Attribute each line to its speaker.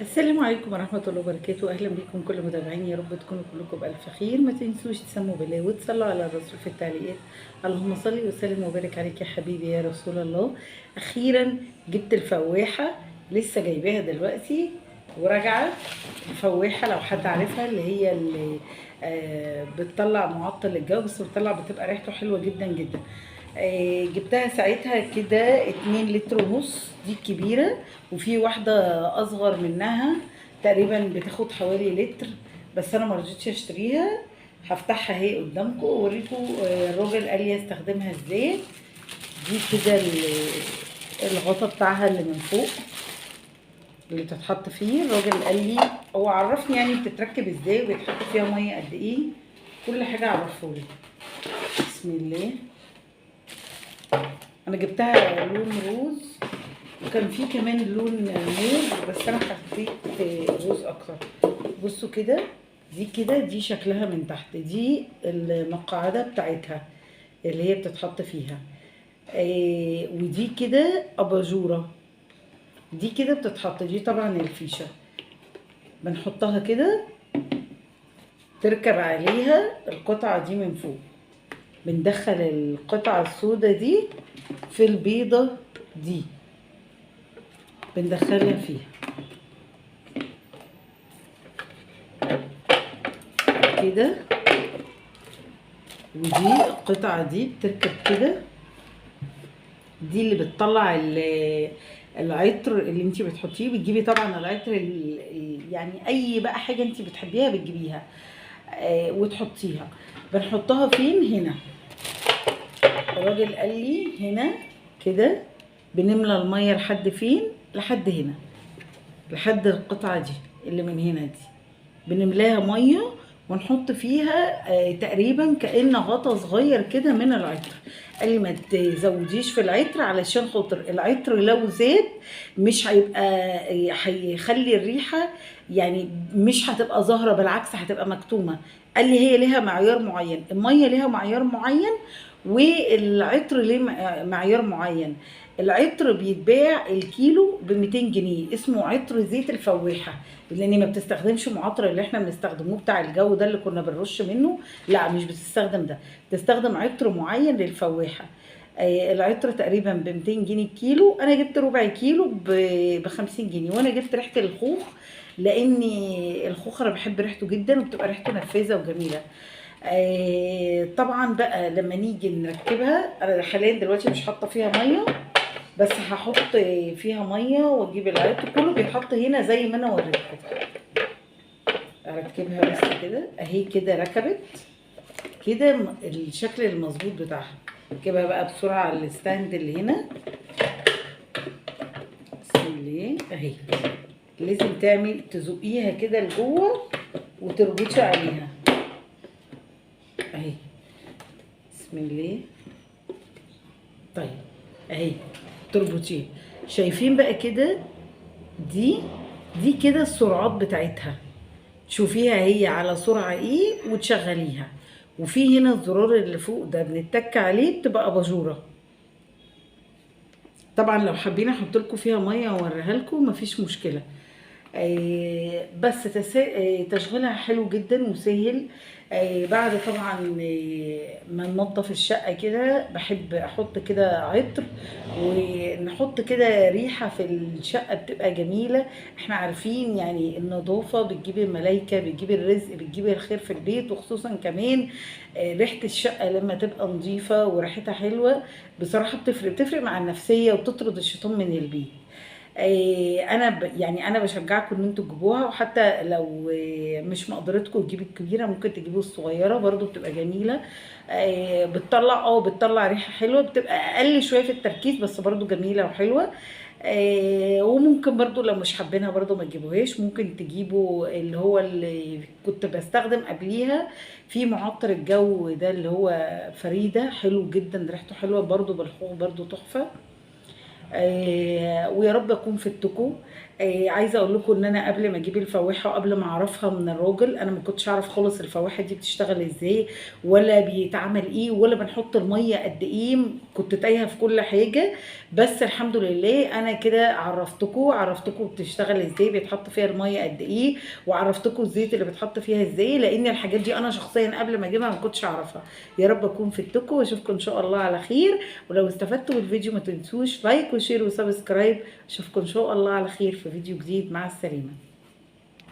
Speaker 1: السلام عليكم ورحمة الله وبركاته. أهلا بكم كل متابعين، يا رب تكونوا كلكم بألف خير. ما تنسوش تسموا بالله وتصلوا على الرسول في التعليقات. اللهم صل وسلم وبارك عليك يا حبيبي يا رسول الله. أخيرا جبت الفواحة، لسه جايباها دلوقتي وراجعة. الفواحة لو حد عارفها اللي هي اللي بتطلع معطل الجو، بس بتبقى ريحته حلوة جدا جدا. جبتها ساعتها كده 2 لتر ونص، دي الكبيرة، وفي واحدة أصغر منها تقريبا بتاخد حوالي لتر، بس أنا مرضتش أشتريها. هفتحها اهي قدامكم وأوريكم الراجل قال لي استخدمها ازاي. دي كده الغطا بتاعها اللي من فوق اللي بتتحط فيه. الراجل قال لي، هو عرفني يعني بتتركب ازاي وبيتحط فيها مية قد ايه، كل حاجة عرفهولي. بسم الله. انا جبتها لون روز، وكان في كمان لون موف، بس انا حبيت روز اكتر. بصوا كده، دي كده دي شكلها من تحت، دي المقعده بتاعتها اللي هي بتتحط فيها. ودي كده اباجوره، دي كده بتتحط، دي طبعا الفيشه بنحطها كده، تركب عليها القطعه دي من فوق. بندخل القطعه السوداء دي في البيضه دي، بندخلها فيها كده، ودي القطعة دي بتركب كده، دي اللي بتطلع العطر اللي انتي بتحطيه. بتجيبي طبعا العطر يعني اي بقى حاجة انتي بتحبيها بتجيبيها وتحطيها. بنحطها فين؟ هنا. الراجل قال لي هنا كده بنملى المية لحد فين؟ لحد هنا، لحد القطعة دي اللي من هنا دي بنملاها ميه ونحط فيها تقريبا كأن غطا صغير كده من العطر. قال لي ما تزوديش في العطر، علشان خاطر العطر لو زاد مش هيبقى هيخلي الريحة يعني مش هتبقى ظاهرة، بالعكس هتبقى مكتومة. قال لي هي ليها معيار معين، المية ليها معيار معين، والعطر ليه معيار معين. العطر بيتباع الكيلو ب 200 جنيه، اسمه عطر زيت الفواحه، لان ما بتستخدمش معطر اللي احنا بنستخدموه بتاع الجو ده اللي كنا بنرش منه، لا مش بتستخدم ده، بتستخدم عطر معين للفواحه. العطر تقريبا ب 200 جنيه الكيلو، انا جبت ربع كيلو ب 50 جنيه. وانا جبت ريحه الخوخ، لان الخوخ انا بحب ريحته جدا وبتبقى ريحته نفاذه وجميله. طبعا بقى لما نيجي نركبها، انا حاليا دلوقتي مش حاطه فيها ميه، بس هحط فيها ميه واجيب العطر كله بيتحط هنا زي ما انا وريتكم. اركبها بس كده اهي، كده ركبت كده الشكل المظبوط بتاعها. اركبها بقى بسرعه على الستاند اللي هنا. بسم الله اهي. لازم تزقيها كده لجوه وتربطي عليها اهي. بسم الله. طيب اهي تربطيه. شايفين بقى كده؟ دي كده السرعات بتاعتها، شوفيها هي على سرعة ايه وتشغليها. وفي هنا الزرار اللي فوق ده بنتك عليه بتبقى اباجوره. طبعا لو حابين احط لكم فيها ميه واوريها لكم مفيش مشكله. بس تشغيلها حلو جدا وسهل. بعد طبعا ما ننضف الشقه كده بحب احط كده عطر، ونحط كده ريحه في الشقه بتبقى جميله. احنا عارفين يعني النظافه بتجيب الملايكه، بتجيب الرزق، بتجيب الخير في البيت، وخصوصا كمان ريحه الشقه لما تبقى نظيفه وريحتها حلوه بصراحه بتفرق مع النفسيه وبتطرد الشيطان من البيت. يعني انا بشجعكم ان انتوا تجيبوها، وحتى لو مش مقدرتكم تجيبوا الكبيره ممكن تجيبوا الصغيره برضو بتبقى جميله. بتطلع ريحه حلوه، بتبقى اقل شويه في التركيز بس برضو جميله وحلوه. وممكن برضو لو مش حابينها برضو ما تجيبوهاش، ممكن تجيبوا اللي هو اللي كنت بستخدم قبليها في معطر الجو ده اللي هو فريدة، حلو جدا ريحته حلوه برضو بالخوخ برضو تحفه. ويا رب اكون فدتكم. عايزه اقول لكم ان انا قبل ما اجيب الفواحه وقبل ما اعرفها من الراجل، انا ما كنتش اعرف خالص الفواحه دي بتشتغل ازاي، ولا بيتعمل ايه، ولا بنحط الميه قد ايه. كنت تايهه في كل حاجه. بس الحمد لله انا كده عرفتكم بتشتغل ازاي، بيتحط فيها الميه قد ايه، وعرفتكم الزيت اللي بيتحط فيها ازاي، لان الحاجات دي انا شخصيا قبل ما اجيبها ما كنتش اعرفها. يا رب اكون فدتكم، واشوفكم ان شاء الله على خير. ولو استفدتوا من الفيديو ما تنسوش لايك وشير وسبسكرايب. اشوفكم ان شاء الله على خير في فيديو جديد. مع السلامه.